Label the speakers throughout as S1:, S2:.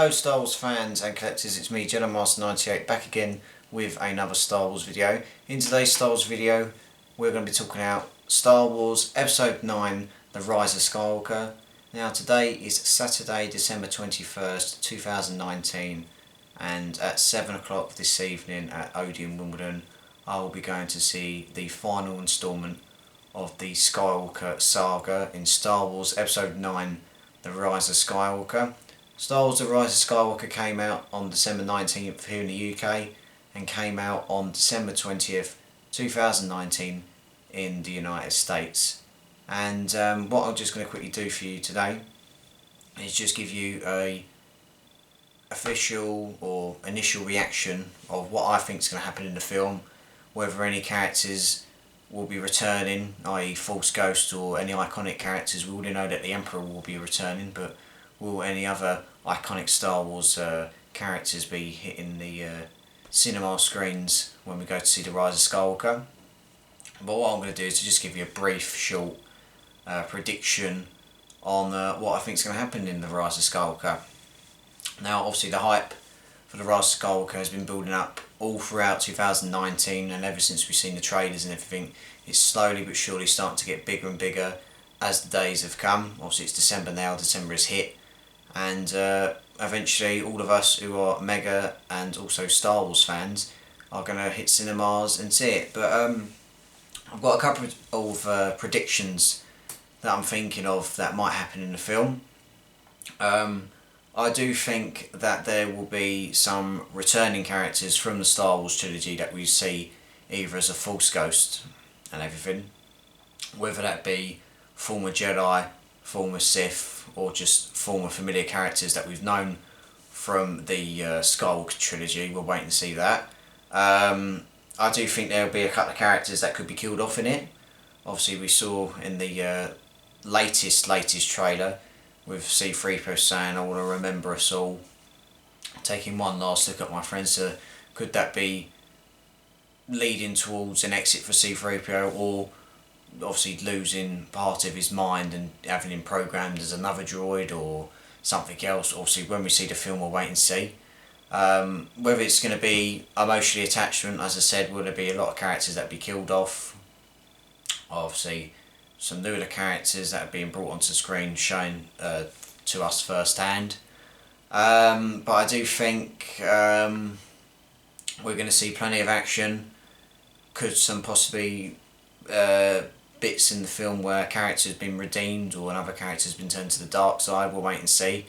S1: Hello Star Wars fans and collectors, it's me Jedi Master 98 back again with another Star Wars video. In today's Star Wars video we're going to be talking about Star Wars Episode 9, The Rise of Skywalker. Now today is Saturday, December 21st, 2019, and at 7 o'clock this evening at Odeon, Wimbledon, I will be going to see the final instalment of the Skywalker saga in Star Wars Episode 9, The Rise of Skywalker. Star Wars The Rise of Skywalker came out on December 19th here in the UK and came out on December 20th, 2019 in the United States. And what I'm just going to quickly do for you today is just give you a official or initial reaction of what I think is going to happen in the film, whether any characters will be returning, i.e. Force Ghost or any iconic characters. We already know that the Emperor will be returning, but will any other iconic Star Wars characters be hitting the cinema screens when we go to see The Rise of Skywalker? But what I'm going to do is to just give you a brief, short prediction on what I think is going to happen in The Rise of Skywalker. Now, obviously, the hype for The Rise of Skywalker has been building up all throughout 2019, and ever since we've seen the trailers and everything, it's slowly but surely starting to get bigger and bigger as the days have come. Obviously, it's December now, December has hit, and eventually all of us who are mega and also Star Wars fans are going to hit cinemas and see it. But I've got a couple of predictions that I'm thinking of that might happen in the film. I do think that there will be some returning characters from the Star Wars trilogy that we see either as a Force Ghost and everything, whether that be former Jedi, former Sith, or just former familiar characters that we've known from the Skywalker trilogy. We're waiting to see that. I do think there will be a couple of characters that could be killed off in it. Obviously we saw in the latest trailer with C-3PO saying, "I want to remember us all," taking one last look at my friends. So could that be leading towards an exit for C-3PO, or obviously losing part of his mind and having him programmed as another droid or something else? Obviously when we see the film we'll wait and see. Whether it's going to be emotionally attachment, as I said, will there be a lot of characters that be killed off? Obviously some newer characters that are being brought onto the screen shown to us firsthand. But I do think we're going to see plenty of action. Could some possibly bits in the film where a character has been redeemed or another character has been turned to the dark side? We'll wait and see.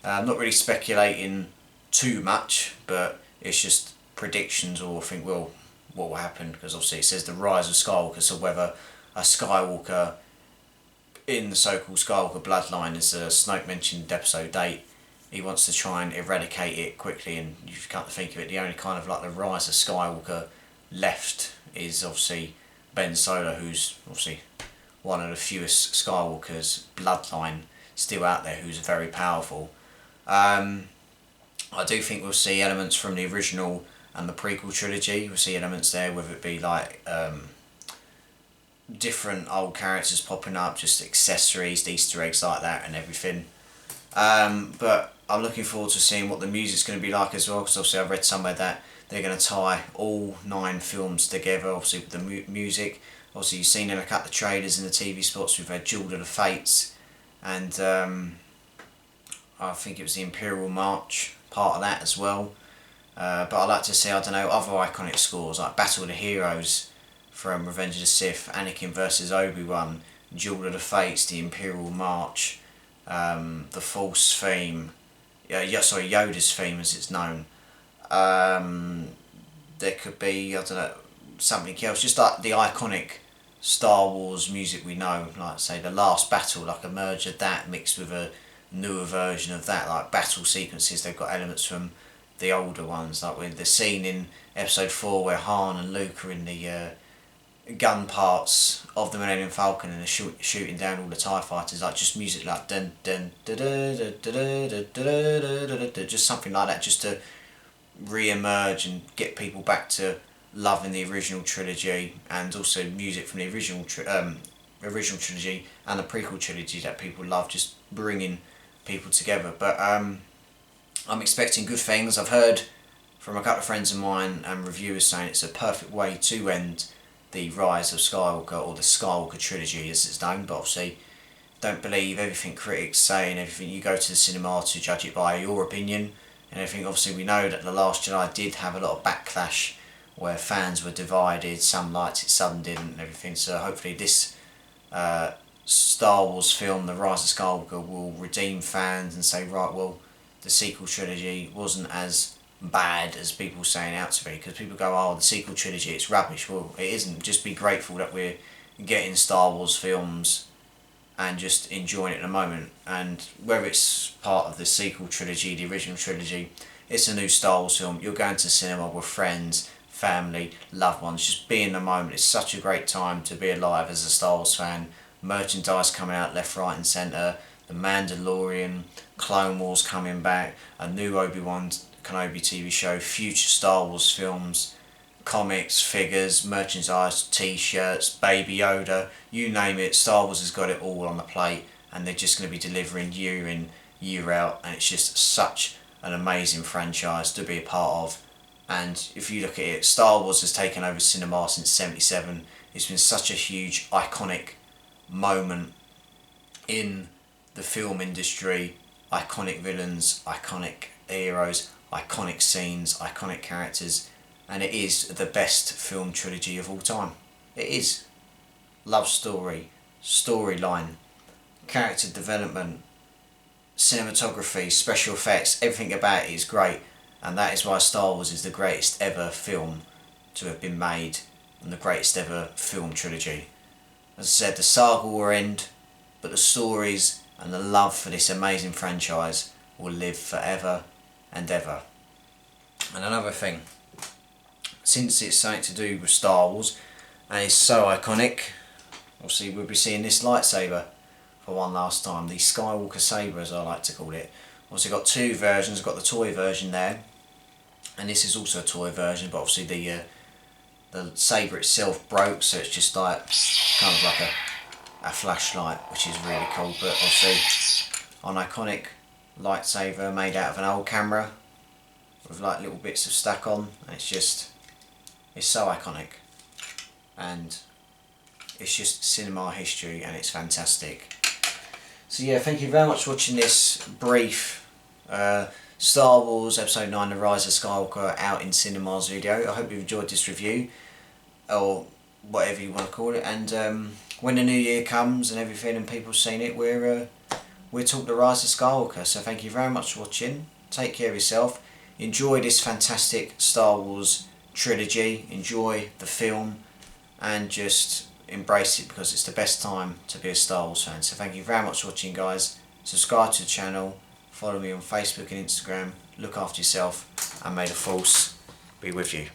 S1: I'm not really speculating too much, but it's just predictions, or I think, well, what will happen, because obviously it says The Rise of Skywalker, so whether a Skywalker in the so-called Skywalker bloodline, as Snoke mentioned in episode 8, he wants to try and eradicate it quickly, and you've come to think of it, the only kind of like the Rise of Skywalker left is obviously Ben Solo, who's obviously one of the fewest Skywalkers bloodline still out there, who's very powerful. I do think we'll see elements from the original and the prequel trilogy. We'll see elements there, whether it be like different old characters popping up, just accessories, Easter eggs like that and everything. But I'm looking forward to seeing what the music's going to be like as well, because obviously I've read somewhere that they're going to tie all 9 films together, obviously with the music. Obviously you've seen in a couple of trailers and the TV spots, we've had Duel of the Fates, and I think it was the Imperial March, part of that as well. But I'd like to see, I don't know, other iconic scores like Battle of the Heroes from Revenge of the Sith, Anakin versus Obi-Wan, Duel of the Fates, the Imperial March, the Force theme, Yoda's theme as it's known. There could be, I don't know, something else, just like the iconic Star Wars music we know, like say The Last Battle, like a merge of that mixed with a newer version of that, like battle sequences. They've got elements from the older ones, like with the scene in episode 4 where Han and Luke are in the gun parts of the Millennium Falcon and they're shooting down all the TIE fighters, like just music like dun dun da da da da da da da, just something like that, just to re-emerge and get people back to loving the original trilogy, and also music from the original trilogy and the prequel trilogy that people love, just bringing people together. But I'm expecting good things. I've heard from a couple of friends of mine and reviewers saying it's a perfect way to end the Rise of Skywalker, or the Skywalker trilogy as it's known, but obviously don't believe everything critics say and everything. You go to the cinema to judge it by your opinion and everything. Obviously we know that The Last Jedi did have a lot of backlash where fans were divided, some liked it, some didn't and everything, so hopefully this Star Wars film, The Rise of Skywalker, will redeem fans and say, right, well, the sequel trilogy wasn't as bad as people saying out to be, because people go, oh, the sequel trilogy, it's rubbish. Well, it isn't. Just be grateful that we're getting Star Wars films and just enjoying it at the moment. And whether it's part of the sequel trilogy, the original trilogy, it's a new Star Wars film. You're going to cinema with friends, family, loved ones. Just be in the moment. It's such a great time to be alive as a Star Wars fan. Merchandise coming out left, right and centre. The Mandalorian, Clone Wars coming back, a new Obi-Wan Kenobi TV show, future Star Wars films, comics, figures, merchandise, t-shirts, Baby Yoda, you name it. Star Wars has got it all on the plate, and they're just going to be delivering year in, year out, and it's just such an amazing franchise to be a part of. And if you look at it, Star Wars has taken over cinema since '77. It's been such a huge, iconic moment in the film industry. Iconic villains, iconic heroes, iconic scenes, iconic characters, and it is the best film trilogy of all time. It is. Love story, storyline, character development, cinematography, special effects, everything about it is great, and that is why Star Wars is the greatest ever film to have been made and the greatest ever film trilogy. As I said, the saga will end, but the stories and the love for this amazing franchise will live forever and ever. And another thing, since it's something to do with Star Wars and it's so iconic, obviously we'll be seeing this lightsaber for one last time, the Skywalker saber as I like to call it. Obviously got two versions. I've got the toy version there, and this is also a toy version, but obviously the saber itself broke, so it's just like kind of like a flashlight, which is really cool. But obviously an iconic lightsaber made out of an old camera with like little bits of stack on, and it's so iconic, and it's just cinema history, and it's fantastic. So yeah, thank you very much for watching this brief Star Wars Episode 9 The Rise of Skywalker out in cinemas video. I hope you've enjoyed this review, or whatever you want to call it, and when the new year comes and everything and people have seen it, we're talking The Rise of Skywalker. So thank you very much for watching. Take care of yourself. Enjoy this fantastic Star Wars trilogy. Enjoy the film and just embrace it, because it's the best time to be a Star Wars fan. So thank you very much for watching, guys. Subscribe to the channel. Follow me on Facebook and Instagram. Look after yourself, and may the Force be with you.